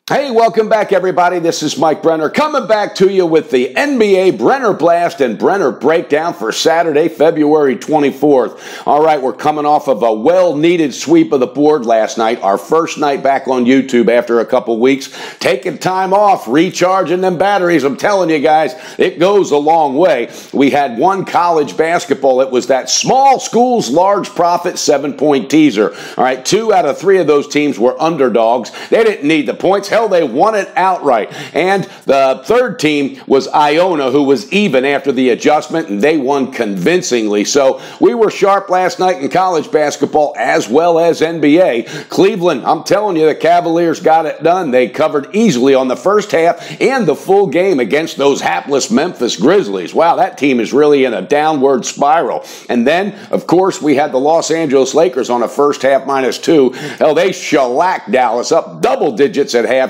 Hey, welcome back, everybody. This is Mike Brenner coming back to you with the NBA Brenner Blast and Brenner Breakdown for Saturday, February 24th. All right, we're coming off of a well-needed sweep of the board last night, our first night back on YouTube after a couple weeks, taking time off, recharging them batteries. I'm telling you guys, it goes a long way. We had one college basketball. It was that small schools, large profit 7-point teaser. All right, 2 out of 3 of those teams were underdogs. They didn't need the points. Hell, they won it outright. And the third team was Iona, who was even after the adjustment, and they won convincingly. So we were sharp last night in college basketball as well as NBA. Cleveland, I'm telling you, the Cavaliers got it done. They covered easily on the first half and the full game against those hapless Memphis Grizzlies. Wow, that team is really in a downward spiral. And then, of course, we had the Los Angeles Lakers on a first half -2. Hell, they shellacked Dallas up double digits at halftime,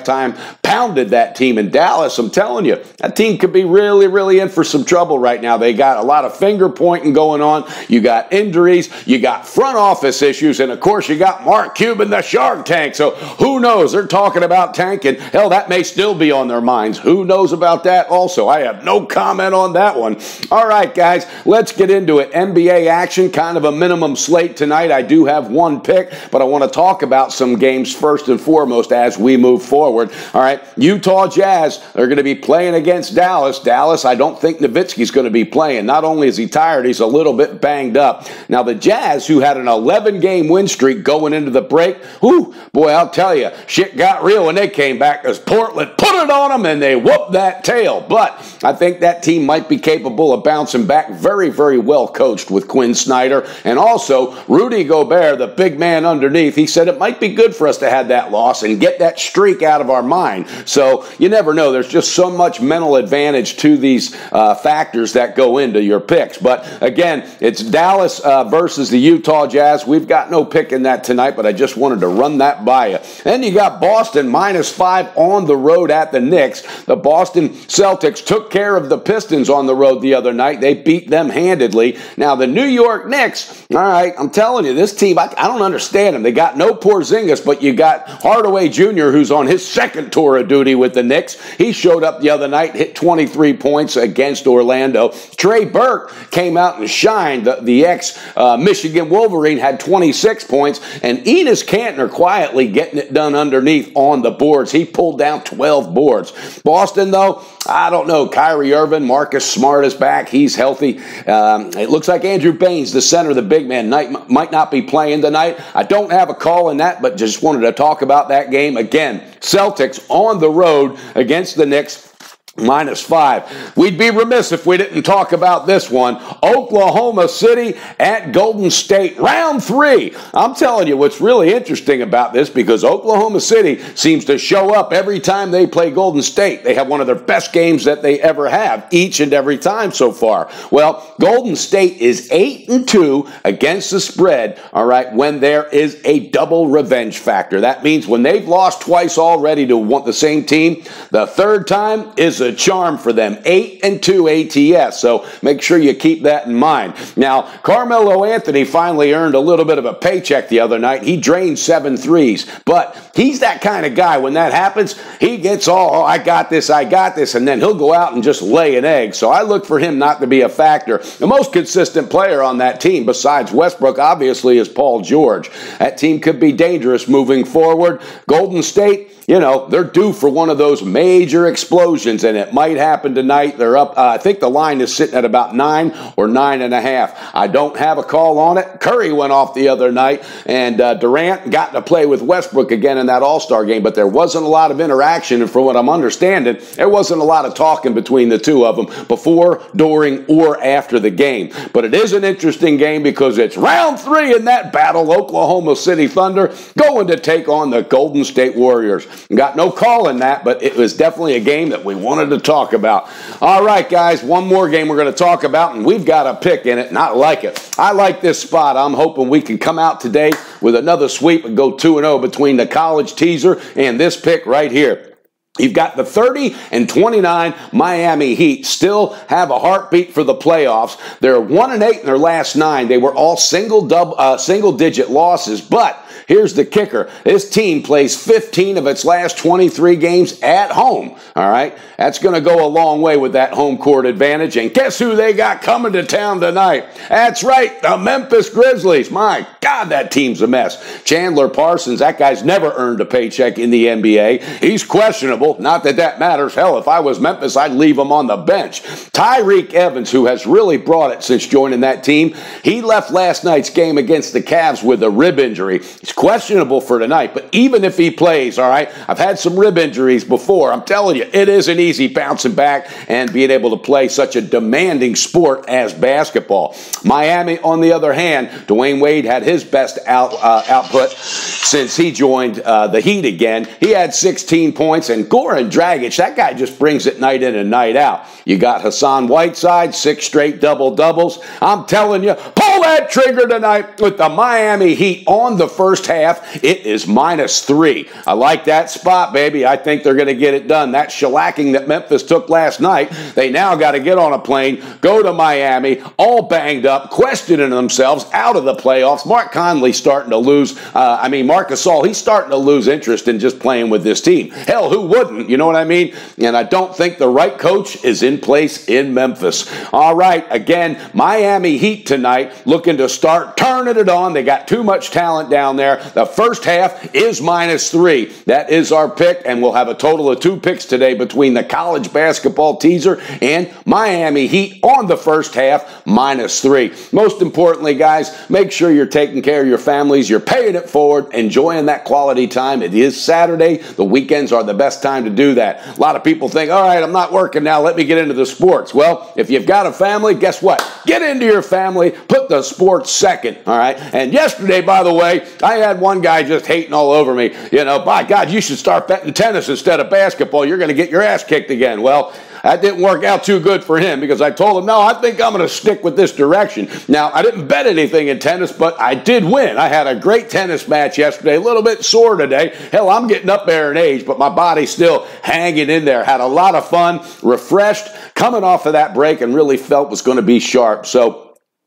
pounded that team in Dallas. I'm telling you, that team could be really in for some trouble right now. They got a lot of finger pointing going on. You got injuries, you got front office issues, and of course you got Mark Cuban, the Shark Tank. So who knows? They're talking about tanking. Hell, that may still be on their minds. Who knows about that also? I have no comment on that one. All right, guys, let's get into it. NBA action, kind of a minimum slate tonight. I do have one pick, but I want to talk about some games first and foremost as we move forward. All right, Utah Jazz are going to be playing against Dallas. Dallas, I don't think Nowitzki's going to be playing. Not only is he tired, he's a little bit banged up. Now, the Jazz, who had an 11-game win streak going into the break, whew, boy, I'll tell you, shit got real when they came back because Portland put it on them and they whooped that tail. But I think that team might be capable of bouncing back. Very well coached with Quinn Snyder. And also, Rudy Gobert, the big man underneath, he said it might be good for us to have that loss and get that streak out of our mind. So you never know. There's just so much mental advantage to these factors that go into your picks. But again, it's Dallas versus the Utah Jazz. We've got no pick in that tonight, but I just wanted to run that by you. Then you got Boston -5 on the road at the Knicks. The Boston Celtics took care of the Pistons on the road the other night. They beat them handedly. Now the New York Knicks, all right, I'm telling you, this team, I don't understand them. They got no Porzingis, but you got Hardaway Jr., who's on his second tour of duty with the Knicks. He showed up the other night, hit 23 points against Orlando. Trey Burke came out and shined. The ex-Michigan Wolverine had 26 points, and Enes Kanter quietly getting it done underneath on the boards. He pulled down 12 boards. Boston, though, I don't know. Kyrie Irving, Marcus Smart is back. He's healthy. It looks like Andrew Baines, the center, the big man, might not be playing tonight. I don't have a call in that, but just wanted to talk about that game. Again, Celtics on the road against the Knicks. -5. We'd be remiss if we didn't talk about this one. Oklahoma City at Golden State, round 3. I'm telling you what's really interesting about this, because Oklahoma City seems to show up every time they play Golden State. They have one of their best games that they ever have each and every time so far. Well, Golden State is 8-2 against the spread, all right, when there is a double revenge factor. That means when they've lost twice already to the same team, the third time is a charm for them. 8-2 ATS. So make sure you keep that in mind. Now, Carmelo Anthony finally earned a little bit of a paycheck the other night. He drained 7 threes, but he's that kind of guy. When that happens, he gets all, oh, I got this, and then he'll go out and just lay an egg. So I look for him not to be a factor. The most consistent player on that team, besides Westbrook, obviously, is Paul George. That team could be dangerous moving forward. Golden State, you know, they're due for one of those major explosions, and it might happen tonight. They're up, I think the line is sitting at about 9 or 9.5. I don't have a call on it. Curry went off the other night, and Durant got to play with Westbrook again in that All-Star game, but there wasn't a lot of interaction, and from what I'm understanding, there wasn't a lot of talking between the two of them before, during, or after the game. But it is an interesting game because it's round 3 in that battle. Oklahoma City Thunder going to take on the Golden State Warriors. Got no call in that, but it was definitely a game that we wanted to talk about. All right, guys, one more game we're going to talk about, and we've got a pick in it, and I like it. I like this spot. I'm hoping we can come out today with another sweep and go 2-0 between the college teaser and this pick right here. You've got the 30-29 Miami Heat still have a heartbeat for the playoffs. They're 1-8 in their last 9. They were all single-digit losses, but here's the kicker. This team plays 15 of its last 23 games at home. All right, that's going to go a long way with that home court advantage. And guess who they got coming to town tonight? That's right, the Memphis Grizzlies. My God, that team's a mess. Chandler Parsons, that guy's never earned a paycheck in the NBA. He's questionable. Not that that matters. Hell, if I was Memphis, I'd leave him on the bench. Tyreke Evans, who has really brought it since joining that team, he left last night's game against the Cavs with a rib injury. He's questionable for tonight, but even if he plays, all right, I've had some rib injuries before. I'm telling you, it isn't easy bouncing back and being able to play such a demanding sport as basketball. Miami, on the other hand, Dwayne Wade had his best output since he joined the Heat again. He had 16 points, and Goran Dragic, that guy just brings it night in and night out. You got Hassan Whiteside, 6 straight double-doubles. I'm telling you, pull that trigger tonight with the Miami Heat on the first half. It is -3. I like that spot, baby. I think they're going to get it done. That shellacking that Memphis took last night, they now got to get on a plane, go to Miami, all banged up, questioning themselves out of the playoffs. Mark Conley's starting to lose. Marc Gasol, he's starting to lose interest in just playing with this team. Hell, who wouldn't? You know what I mean? And I don't think the right coach is in place in Memphis. All right, again, Miami Heat tonight looking to start turning it on. They got too much talent down there. The first half is -3. That is our pick, and we'll have a total of 2 picks today between the college basketball teaser and Miami Heat on the first half, -3. Most importantly, guys, make sure you're taking care of your families. You're paying it forward, enjoying that quality time. It is Saturday. The weekends are the best time to do that. A lot of people think, all right, I'm not working now. Let me get into the sports. Well, if you've got a family, guess what? Get into your family. Put the sports second, all right? And yesterday, by the way, I had one guy just hating all over me. You know, by God, you should start betting tennis instead of basketball. You're going to get your ass kicked again. Well, that didn't work out too good for him because I told him, no, I think I'm going to stick with this direction. Now, I didn't bet anything in tennis, but I did win. I had a great tennis match yesterday, a little bit sore today. Hell, I'm getting up there in age, but my body's still hanging in there. Had a lot of fun, refreshed, coming off of that break, and really felt was going to be sharp. So,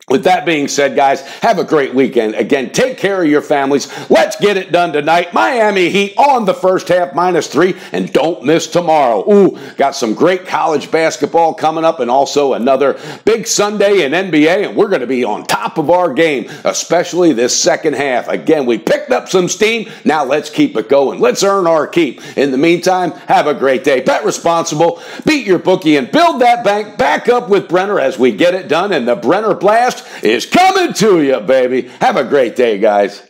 with that being said, guys, have a great weekend. Again, take care of your families. Let's get it done tonight. Miami Heat on the first half, -3, and don't miss tomorrow. Ooh, got some great college basketball coming up and also another big Sunday in NBA, and we're going to be on top of our game, especially this second half. Again, we picked up some steam. Now let's keep it going. Let's earn our keep. In the meantime, have a great day. Bet responsible, beat your bookie, and build that bank back up with Brenner as we get it done, and the Brenner Blast is coming to you, baby. Have a great day, guys.